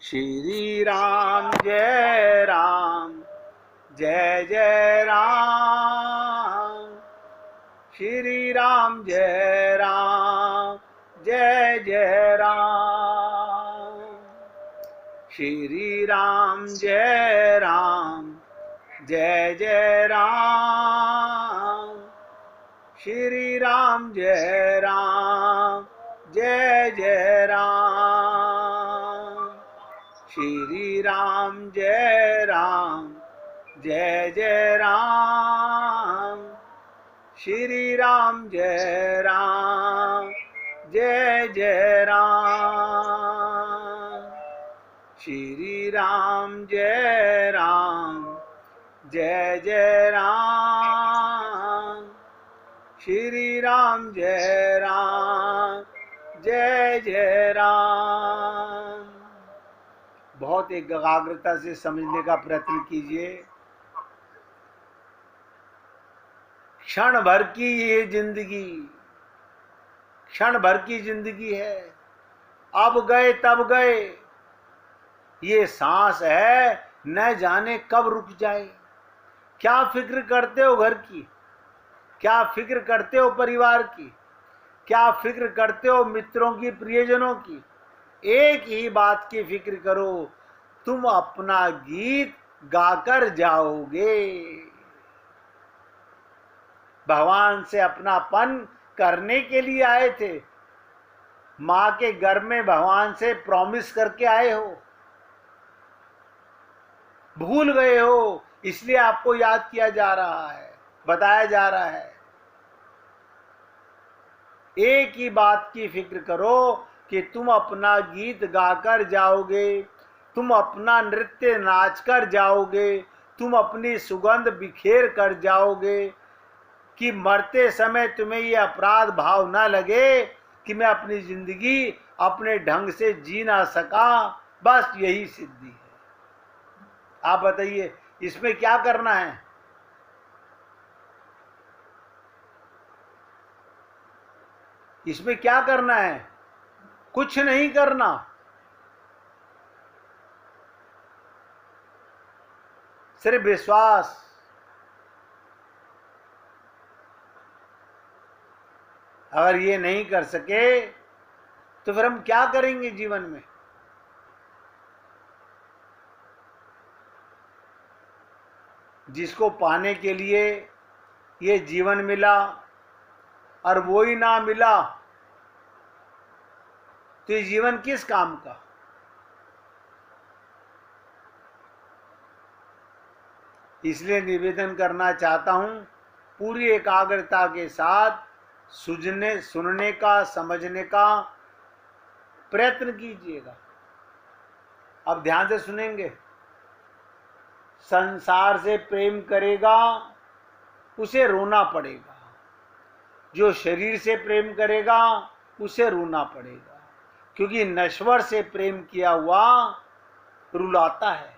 श्री राम जय राम, जय जय राम। श्री राम जय राम, जय जय राम। श्री राम जय राम, जय जय राम। श्री राम जय राम, जय जय राम। श्री राम जय राम, जय जय राम। श्री राम जय राम, जय जय राम। श्री राम जय राम, जय जय राम। श्री राम जय राम, जय जय राम। बहुत एकाग्रता से समझने का प्रयत्न कीजिए। क्षण भर की ये जिंदगी, क्षण भर की जिंदगी है। अब गए तब गए, ये सांस है न जाने कब रुक जाए। क्या फिक्र करते हो घर की, क्या फिक्र करते हो परिवार की, क्या फिक्र करते हो मित्रों की, प्रियजनों की। एक ही बात की फिक्र करो, तुम अपना गीत गाकर जाओगे। भगवान से अपनापन करने के लिए आए थे, मां के गर्भ में भगवान से प्रॉमिस करके आए हो, भूल गए हो, इसलिए आपको याद किया जा रहा है, बताया जा रहा है। एक ही बात की फिक्र करो कि तुम अपना गीत गाकर जाओगे, तुम अपना नृत्य नाच कर जाओगे, तुम अपनी सुगंध बिखेर कर जाओगे, कि मरते समय तुम्हें ये अपराध भाव ना लगे कि मैं अपनी जिंदगी अपने ढंग से जी ना सका। बस यही सिद्धि है। आप बताइए इसमें क्या करना है? इसमें क्या करना है? कुछ नहीं करना। सिर्फ विश्वास। अगर ये नहीं कर सके तो फिर हम क्या करेंगे जीवन में? जिसको पाने के लिए ये जीवन मिला और वो ही ना मिला तो ये जीवन किस काम का? इसलिए निवेदन करना चाहता हूं, पूरी एकाग्रता के साथ सुनने का, समझने का प्रयत्न कीजिएगा। अब ध्यान से सुनेंगे। संसार से प्रेम करेगा उसे रोना पड़ेगा, जो शरीर से प्रेम करेगा उसे रोना पड़ेगा, क्योंकि नश्वर से प्रेम किया हुआ रुलाता है।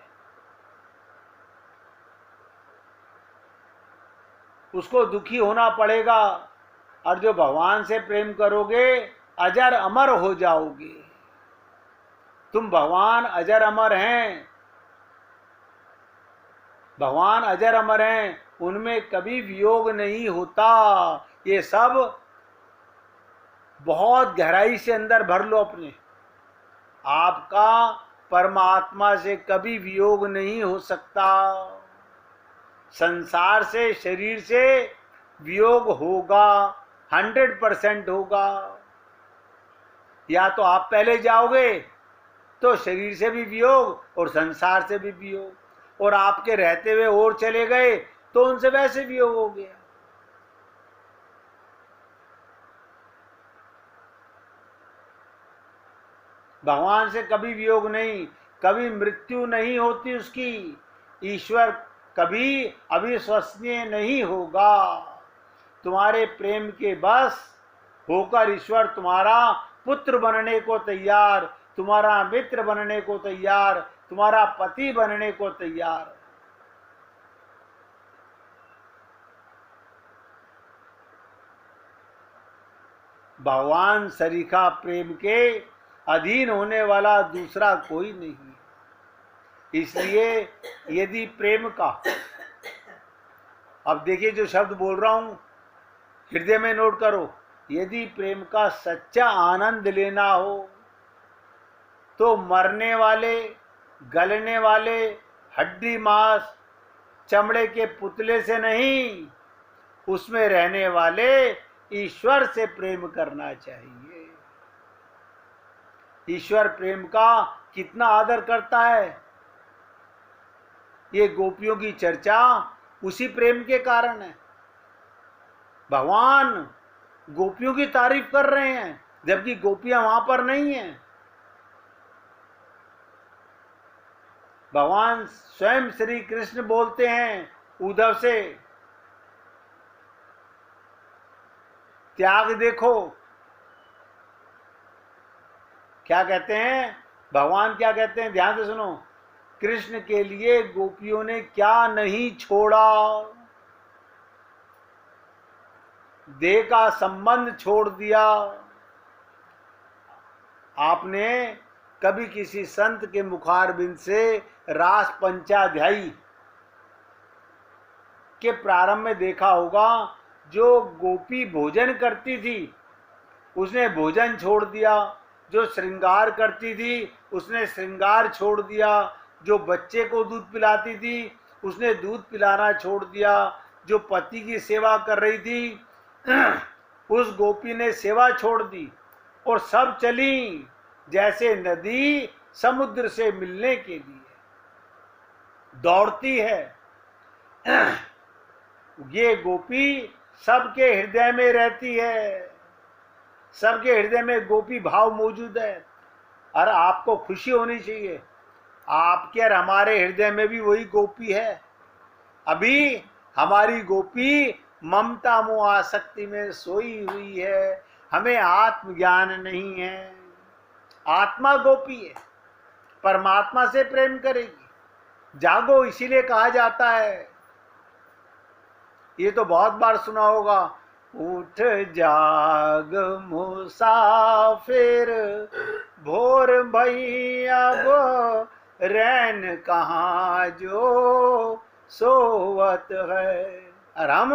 उसको दुखी होना पड़ेगा, और जो भगवान से प्रेम करोगे अजर अमर हो जाओगे। तुम भगवान अजर अमर हैं, भगवान अजर अमर हैं, उनमें कभी वियोग नहीं होता। ये सब बहुत गहराई से अंदर भर लो अपने। आपका परमात्मा से कभी वियोग नहीं हो सकता। संसार से, शरीर से वियोग होगा, 100% होगा। या तो आप पहले जाओगे तो शरीर से भी वियोग और संसार से भी वियोग, और आपके रहते हुए और चले गए तो उनसे वैसे वियोग हो गया। भगवान से कभी वियोग नहीं, कभी मृत्यु नहीं होती उसकी। ईश्वर कभी अविश्वसनीय नहीं होगा। तुम्हारे प्रेम के बस होकर ईश्वर तुम्हारा पुत्र बनने को तैयार, तुम्हारा मित्र बनने को तैयार, तुम्हारा पति बनने को तैयार। भगवान सरीखा प्रेम के अधीन होने वाला दूसरा कोई नहीं है। इसलिए यदि प्रेम का, अब देखिए जो शब्द बोल रहा हूं हृदय में नोट करो, यदि प्रेम का सच्चा आनंद लेना हो तो मरने वाले, गलने वाले हड्डी मांस चमड़े के पुतले से नहीं, उसमें रहने वाले ईश्वर से प्रेम करना चाहिए। ईश्वर प्रेम का कितना आदर करता है, ये गोपियों की चर्चा उसी प्रेम के कारण है। भगवान गोपियों की तारीफ कर रहे हैं जबकि गोपियां वहां पर नहीं हैं। भगवान स्वयं श्री कृष्ण बोलते हैं उद्धव से, त्याग देखो। क्या कहते हैं भगवान, क्या कहते हैं, ध्यान से सुनो। कृष्ण के लिए गोपियों ने क्या नहीं छोड़ा, देह का संबंध छोड़ दिया। आपने कभी किसी संत के मुखारबिंद से रास पंचाध्यायी के प्रारंभ में देखा होगा, जो गोपी भोजन करती थी उसने भोजन छोड़ दिया, जो श्रृंगार करती थी उसने श्रृंगार छोड़ दिया, जो बच्चे को दूध पिलाती थी उसने दूध पिलाना छोड़ दिया, जो पति की सेवा कर रही थी उस गोपी ने सेवा छोड़ दी और सब चली जैसे नदी समुद्र से मिलने के लिए दौड़ती है। ये गोपी सबके हृदय में रहती है, सबके हृदय में गोपी भाव मौजूद है। और आपको खुशी होनी चाहिए, आपके और हमारे हृदय में भी वही गोपी है। अभी हमारी गोपी ममता मोह आसक्ति में सोई हुई है, हमें आत्मज्ञान नहीं है। आत्मा गोपी है, परमात्मा से प्रेम करेगी। जागो, इसीलिए कहा जाता है, ये तो बहुत बार सुना होगा, उठ जाग मुसाफिर भोर भैया वो रैन कहाँ जो सोवत है। और हम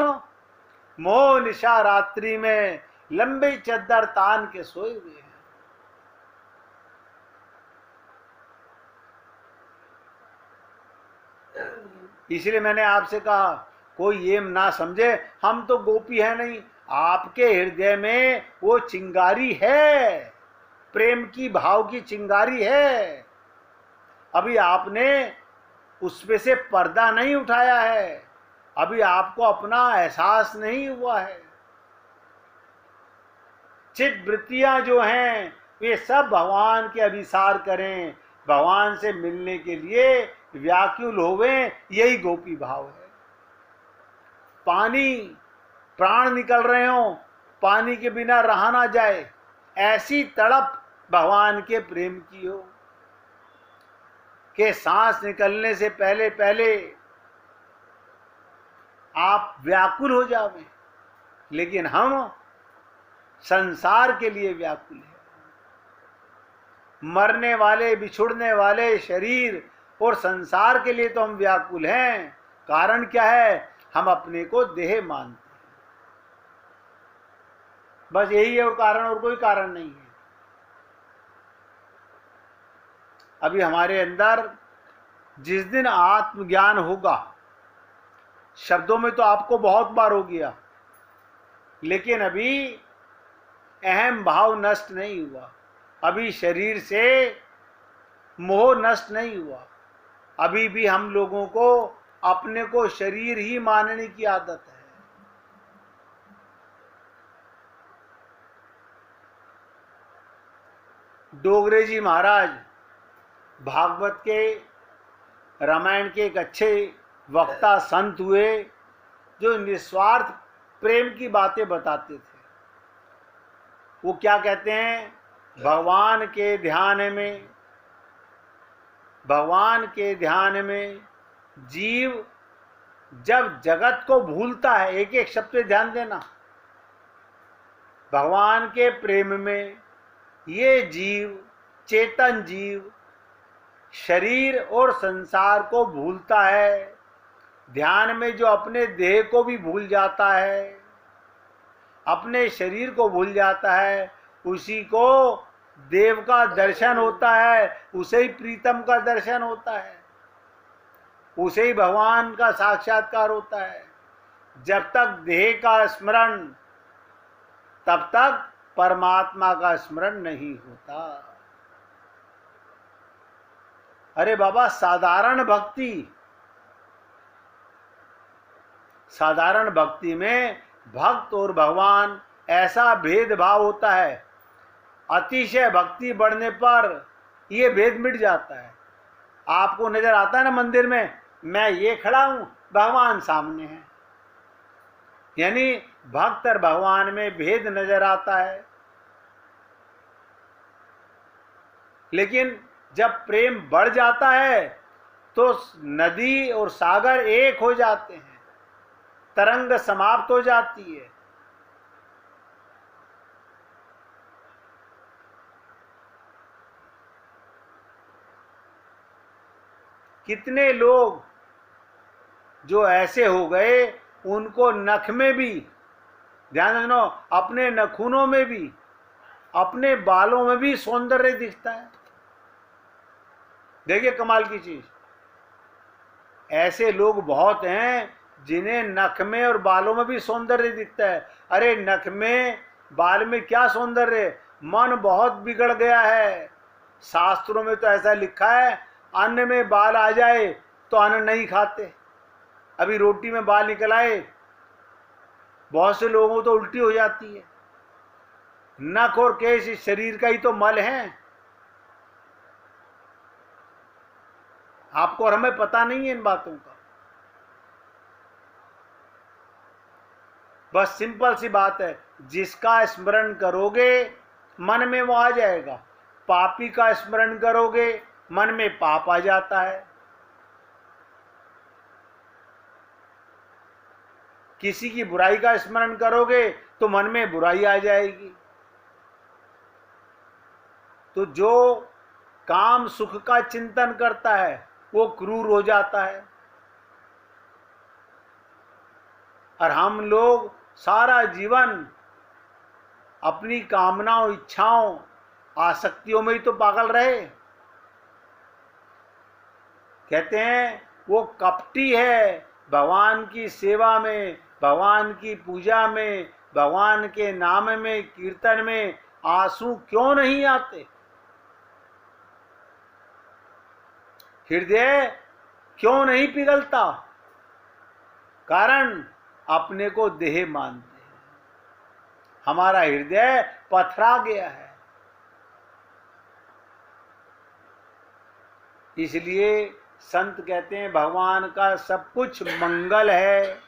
मोह निशा रात्रि में लंबी चद्दर तान के सोए हुए हैं। इसलिए मैंने आपसे कहा, कोई ये ना समझे हम तो गोपी है नहीं, आपके हृदय में वो चिंगारी है, प्रेम की भाव की चिंगारी है। अभी आपने उसमें से पर्दा नहीं उठाया है, अभी आपको अपना एहसास नहीं हुआ है। चित्त वृत्तियां जो हैं वे सब भगवान के अभिसार करें, भगवान से मिलने के लिए व्याकुल होवे, यही गोपी भाव है। पानी, प्राण निकल रहे हो, पानी के बिना रहा ना जाए, ऐसी तड़प भगवान के प्रेम की हो कि सांस निकलने से पहले पहले आप व्याकुल हो जावे। लेकिन हम संसार के लिए व्याकुल हैं। मरने वाले, बिछुड़ने वाले शरीर और संसार के लिए तो हम व्याकुल हैं। कारण क्या है? हम अपने को देह मानते हैं, बस यही है और कारण, और कोई कारण नहीं है। अभी हमारे अंदर जिस दिन आत्मज्ञान होगा, शब्दों में तो आपको बहुत बार हो गया, लेकिन अभी अहम भाव नष्ट नहीं हुआ, अभी शरीर से मोह नष्ट नहीं हुआ, अभी भी हम लोगों को अपने को शरीर ही मानने की आदत है। डोगरे जी महाराज भागवत के, रामायण के एक अच्छे वक्ता संत हुए, जो निस्वार्थ प्रेम की बातें बताते थे। वो क्या कहते हैं? भगवान के ध्यान में जीव जब जगत को भूलता है, एक एक शब्द पे ध्यान देना, भगवान के प्रेम में ये जीव चेतन जीव शरीर और संसार को भूलता है, ध्यान में जो अपने देह को भी भूल जाता है, अपने शरीर को भूल जाता है, उसी को देव का दर्शन होता है, उसे ही प्रीतम का दर्शन होता है, उसे ही भगवान का साक्षात्कार होता है। जब तक देह का स्मरण, तब तक परमात्मा का स्मरण नहीं होता। अरे बाबा, साधारण भक्ति में भक्त और भगवान ऐसा भेदभाव होता है, अतिशय भक्ति बढ़ने पर ये भेद मिट जाता है। आपको नजर आता है ना मंदिर में, मैं ये खड़ा हूं, भगवान सामने है, यानी भक्त और भगवान में भेद नजर आता है। लेकिन जब प्रेम बढ़ जाता है तो नदी और सागर एक हो जाते हैं, तरंग समाप्त हो जाती है। कितने लोग जो ऐसे हो गए, उनको नख में भी, ध्यान रखना, अपने नखूनों में भी, अपने बालों में भी सौंदर्य दिखता है। देखिए कमाल की चीज, ऐसे लोग बहुत हैं जिन्हें नख में और बालों में भी सौंदर्य दिखता है। अरे नख में बाल में क्या सौंदर्य, मन बहुत बिगड़ गया है। शास्त्रों में तो ऐसा लिखा है, अन्न में बाल आ जाए तो अन्न नहीं खाते। अभी रोटी में बाल निकल आए, बहुत से लोगों को तो उल्टी हो जाती है। नख और केश इस शरीर का ही तो मल है। आपको और हमें पता नहीं है इन बातों का। बस सिंपल सी बात है, जिसका स्मरण करोगे मन में वो आ जाएगा। पापी का स्मरण करोगे मन में पाप आ जाता है। किसी की बुराई का स्मरण करोगे तो मन में बुराई आ जाएगी। तो जो काम सुख का चिंतन करता है वो क्रूर हो जाता है। और हम लोग सारा जीवन अपनी कामनाओं, इच्छाओं, आसक्तियों में ही तो पागल रहे। कहते हैं वो कपटी है, भगवान की सेवा में, भगवान की पूजा में, भगवान के नाम में, कीर्तन में आंसू क्यों नहीं आते? हृदय क्यों नहीं पिघलता? कारण अपने को देह मानते हैं। हमारा हृदय पथरा गया है। इसलिए संत कहते हैं भगवान का सब कुछ मंगल है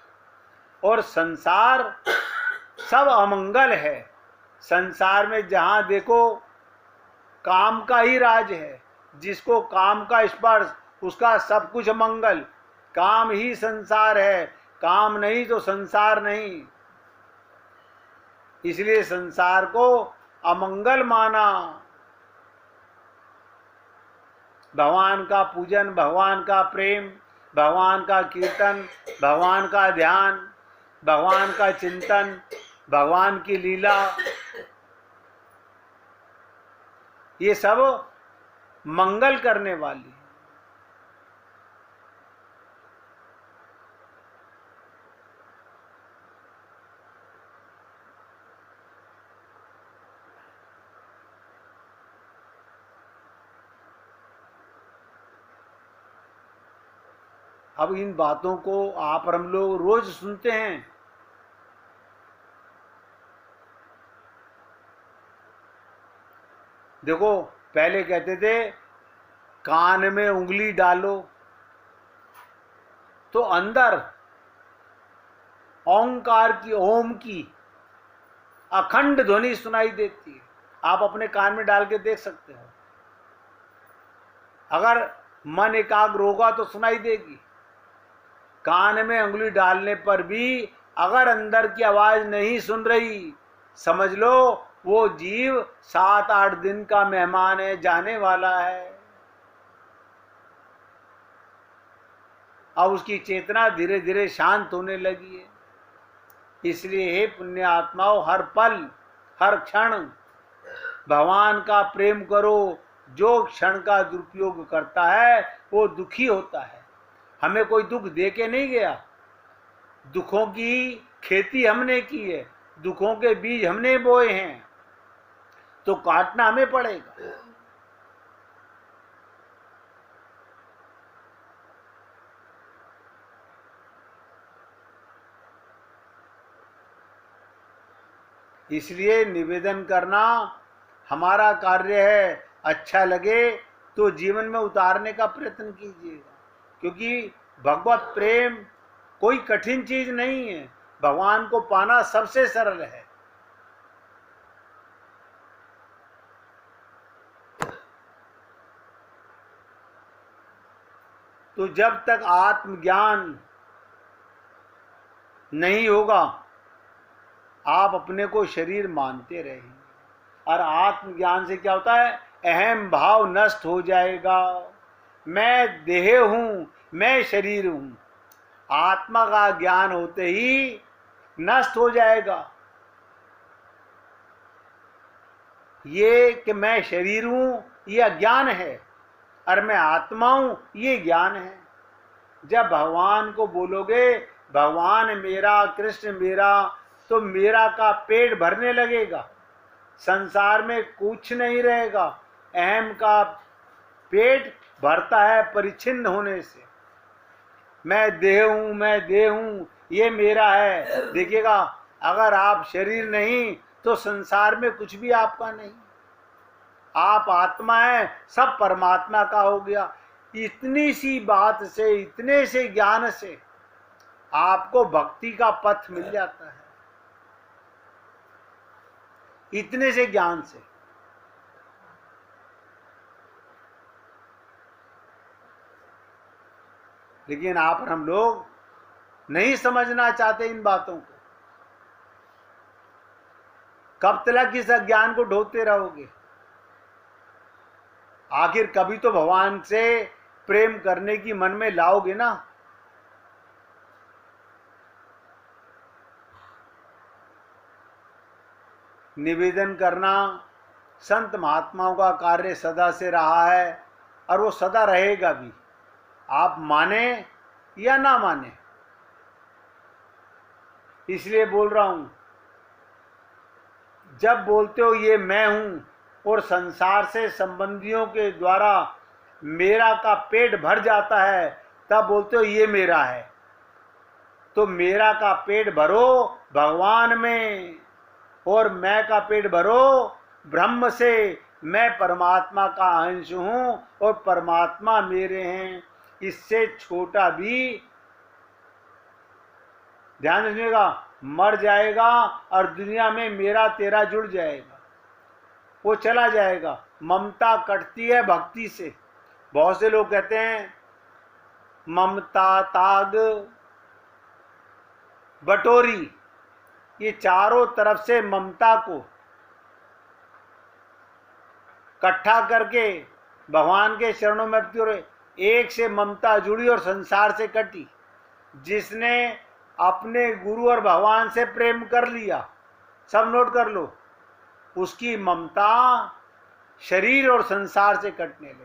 और संसार सब अमंगल है। संसार में जहां देखो काम का ही राज है। जिसको काम का स्पर्श, उसका सब कुछ मंगल। काम ही संसार है, काम नहीं तो संसार नहीं। इसलिए संसार को अमंगल माना। भगवान का पूजन, भगवान का प्रेम, भगवान का कीर्तन, भगवान का ध्यान, भगवान का चिंतन, भगवान की लीला, ये सब मंगल करने वाली। अब इन बातों को आप और हम लोग रोज सुनते हैं। देखो पहले कहते थे कान में उंगली डालो तो अंदर ओंकार की, ओम की अखंड ध्वनि सुनाई देती है। आप अपने कान में डाल के देख सकते हो। अगर मन एकाग्र होगा तो सुनाई देगी। कान में उंगली डालने पर भी अगर अंदर की आवाज नहीं सुन रही, समझ लो वो जीव 7-8 दिन का मेहमान है, जाने वाला है। अब उसकी चेतना धीरे धीरे शांत होने लगी है। इसलिए हे पुण्य आत्माओं, हर पल हर क्षण भगवान का प्रेम करो। जो क्षण का दुरुपयोग करता है वो दुखी होता है। हमें कोई दुख दे के नहीं गया, दुखों की खेती हमने की है, दुखों के बीज हमने बोए हैं, तो काटना हमें पड़ेगा। इसलिए निवेदन करना हमारा कार्य है। अच्छा लगे तो जीवन में उतारने का प्रयत्न कीजिएगा, क्योंकि भगवत प्रेम कोई कठिन चीज नहीं है। भगवान को पाना सबसे सरल है। तो जब तक आत्मज्ञान नहीं होगा आप अपने को शरीर मानते रहेंगे। और आत्मज्ञान से क्या होता है? अहम भाव नष्ट हो जाएगा। मैं देह हूं, मैं शरीर हूं। आत्मा का ज्ञान होते ही नष्ट हो जाएगा। ये कि मैं शरीर हूं ये अज्ञान है, और मैं आत्मा हूं ये ज्ञान है। जब भगवान को बोलोगे भगवान मेरा, कृष्ण मेरा, तो मेरा का पेट भरने लगेगा। संसार में कुछ नहीं रहेगा। अहम का पेट भरता है परिच्छिन्न होने से। मैं देह हूं, मैं देह हूं, ये मेरा है। देखिएगा, अगर आप शरीर नहीं तो संसार में कुछ भी आपका नहीं। आप आत्मा है, सब परमात्मा का हो गया। इतनी सी बात से, इतने से ज्ञान से आपको भक्ति का पथ मिल जाता है। इतने से ज्ञान से। लेकिन आप और हम लोग नहीं समझना चाहते इन बातों को। कब तक इस अज्ञान को ढोते रहोगे? आखिर कभी तो भगवान से प्रेम करने की मन में लाओगे ना। निवेदन करना संत महात्माओं का कार्य सदा से रहा है, और वो सदा रहेगा भी। आप माने या ना माने, इसलिए बोल रहा हूं। जब बोलते हो ये मैं हूं, और संसार से संबंधियों के द्वारा मेरा का पेट भर जाता है, तब बोलते हो ये मेरा है। तो मेरा का पेट भरो भगवान में, और मैं का पेट भरो ब्रह्म से। मैं परमात्मा का अंश हूं और परमात्मा मेरे हैं। इससे छोटा भी, ध्यान रखिएगा, मर जाएगा और दुनिया में मेरा तेरा जुड़ जाएगा, वो चला जाएगा। ममता कटती है भक्ति से। बहुत से लोग कहते हैं ममता ताग बटोरी, ये चारों तरफ से ममता को इकट्ठा करके भगवान के चरणों में एक से ममता जुड़ी और संसार से कटी। जिसने अपने गुरु और भगवान से प्रेम कर लिया, सब नोट कर लो, उसकी ममता शरीर और संसार से कटने लगी।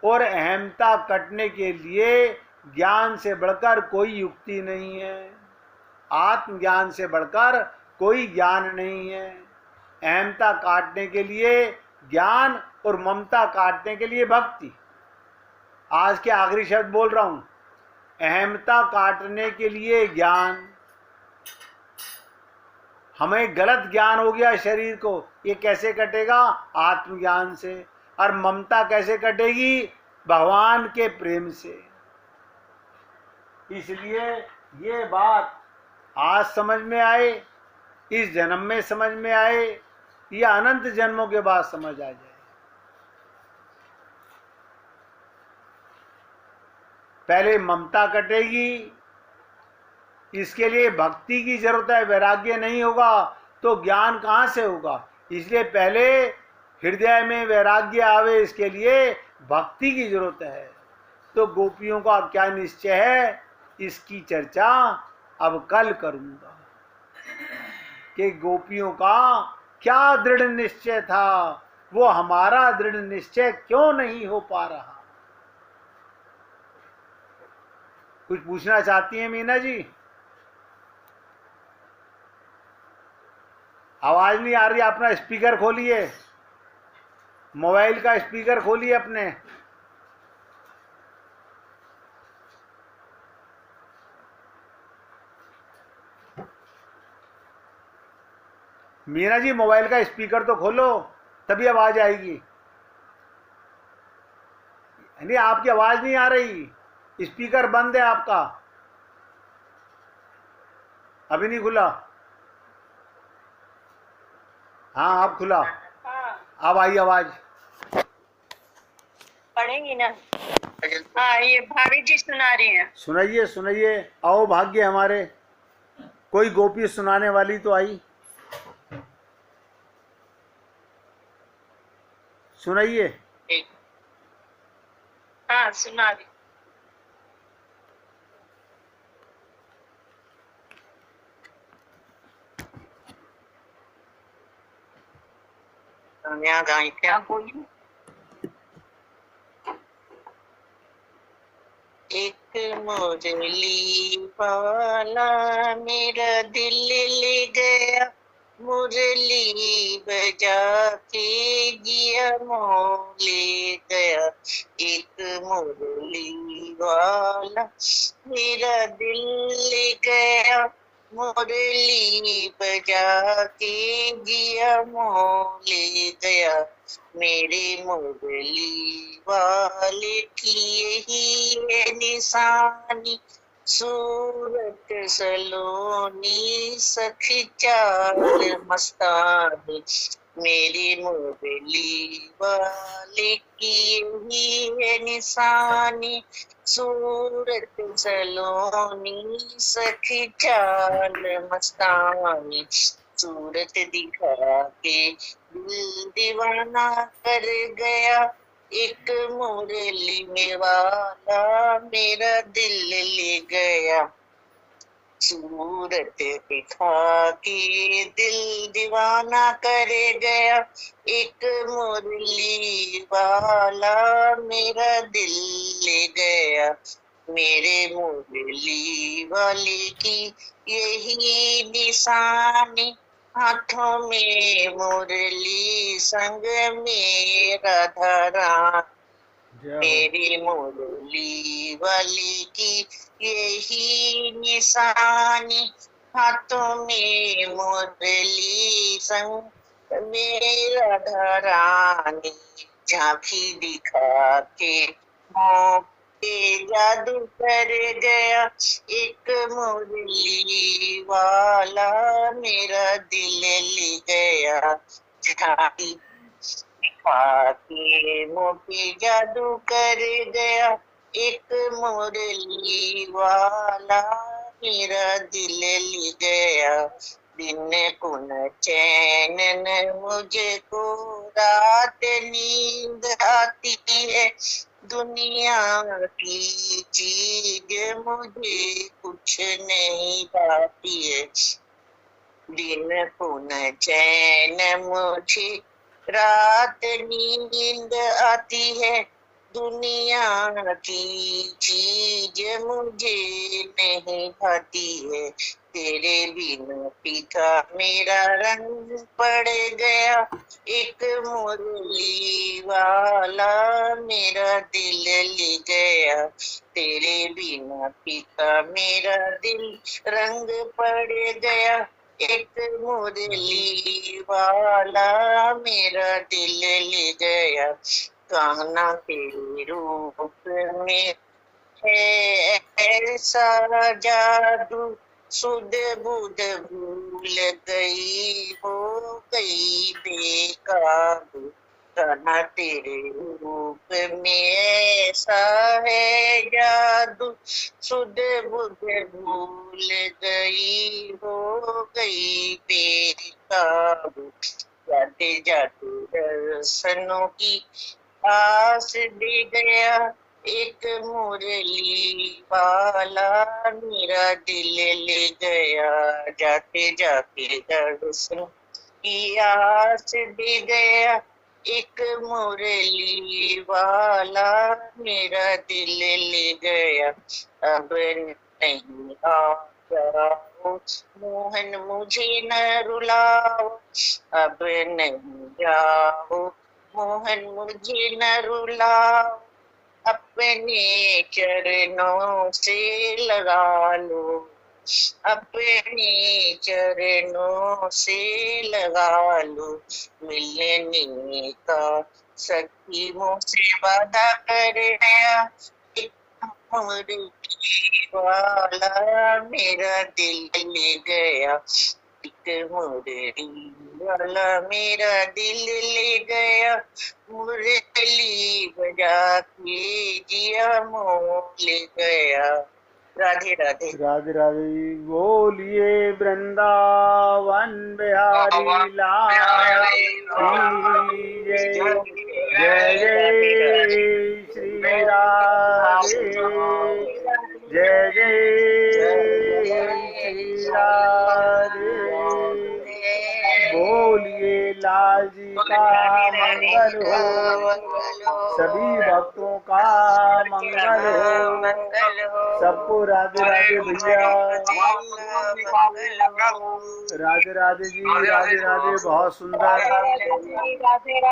और अहमता कटने के लिए ज्ञान से बढ़कर कोई युक्ति नहीं है। आत्मज्ञान से बढ़कर कोई ज्ञान नहीं है। अहमता काटने के लिए ज्ञान और ममता काटने के लिए भक्ति। आज के आखिरी शब्द बोल रहा हूं, अहमता काटने के लिए ज्ञान। हमें गलत ज्ञान हो गया शरीर को, ये कैसे कटेगा? आत्मज्ञान से। और ममता कैसे कटेगी? भगवान के प्रेम से। इसलिए ये बात आज समझ में आए, इस जन्म में समझ में आए, या अनंत जन्मों के बाद समझ आ जाए। पहले ममता कटेगी, इसके लिए भक्ति की जरूरत है, वैराग्य नहीं होगा। तो ज्ञान कहाँ से होगा। इसलिए पहले हृदय में वैराग्य आवे, इसके लिए भक्ति की जरूरत है। तो गोपियों का क्या निश्चय है, इसकी चर्चा अब कल करूंगा कि गोपियों का क्या दृढ़ निश्चय था, वो हमारा दृढ़ निश्चय क्यों नहीं हो पा रहा। कुछ पूछना चाहती हैं मीना जी? आवाज नहीं आ रही, अपना स्पीकर खोलिए, मोबाइल का स्पीकर खोलिए अपने। मीना जी मोबाइल का स्पीकर तो खोलो, तभी आवाज आएगी। नहीं, आपकी आवाज नहीं आ रही, स्पीकर बंद है आपका, अभी नहीं खुला। हाँ अब खुला। अब आई आवाज। पढ़ेंगी ना? हाँ, ये भाभी जी सुना रही हैं। सुनाइए सुनाइए, आओ भाग्य हमारे, कोई गोपी सुनाने वाली तो आई, सुनाइए। हाँ सुना रही। क्या बोली? एक मुरली वाला मेरा दिल ले गया, मुरली बजा के जिया मोह ले गया। एक मुरली वाला मेरा दिल ले गया, मुरली बजा के जिया मोह ले गया। मेरे मुरली वाले की यही है निशानी, सूरत सलोनी सखी चाल मस्तानी। मेरे मुरली वाले की यही है निशानी, सूरत सलोनी सखी चाल मस्तानी। सूरत दिखा के दिल दीवाना कर गया, एक मुरली में वाला मेरा दिल ले गया। सूरत दिखा के दिल दीवाना कर गया, एक मुरली वाला मेरा दिल ले गया। मेरे मुरली वाले की यही निशानी, हाथों में मुरली संग में राधा रानी। मेरी मुरली वाली की यही निशानी, हाथों में मुरली संग में राधा रानी। झांकी दिखा के जादू कर गया, एक मुरली वाला मेरा दिल ले गया। झांकी दिखा के मोपे जादू कर गया, एक मुरली वाला मेरा दिल ले गया। दिन को न चैन न मुझको रात नींद आती है, दुनिया की चीज मुझे कुछ नहीं पाती है। दिन को न चैन मुझे रात नींद आती है, दुनिया की चीज मुझे नहीं भाती है। तेरे बिना फीका मेरा रंग पड़ गया, एक मुरली वाला मेरा दिल ले गया। तेरे बिना फीका मेरा दिल रंग पड़ गया, एक मुरली वाला मेरा दिल ले गया। कहना तेरे रूप में है ऐसा जादू, सुध बुध भूल गई, हो गई बेकाबू। कहना तेरे रूप में कैसा है जादू, सुध बुध भूल गई, हो गई तेरी काबू। जाते जाते दर्शनों की आस दे गया, एक मुरली वाला मेरा दिल ले गया। जाते जाते दर्शन की आस दे गया, एक मुरली वाला मेरा दिल ले गया। अब नहीं आ जाओ मोहन मुझे न रुलाओ, अब नहीं जाओ मोहन मुझे न रुलाओ। अपने चरणों से लगा लो, अपने चरणों से लगा लो। मिलने का सखी मुझसे वादा कर गया, मुरली वाला मेरा दिल ले गया, एक मुरली वाला मेरा दिल ले गया। मुरली बजा के जिया मोह ले गया। राधे राधे। राधे राधे। बोलिए वृंदावन बिहारी लाल की जय। जय जय श्री राधे, जय जय श्री राधे। बोलिए लाल जी का मंगल हो, सभी भक्तों का मंगल हो, सबको राधे राधे भैया। राधे राधे जी, राधे राधे। बहुत सुंदर।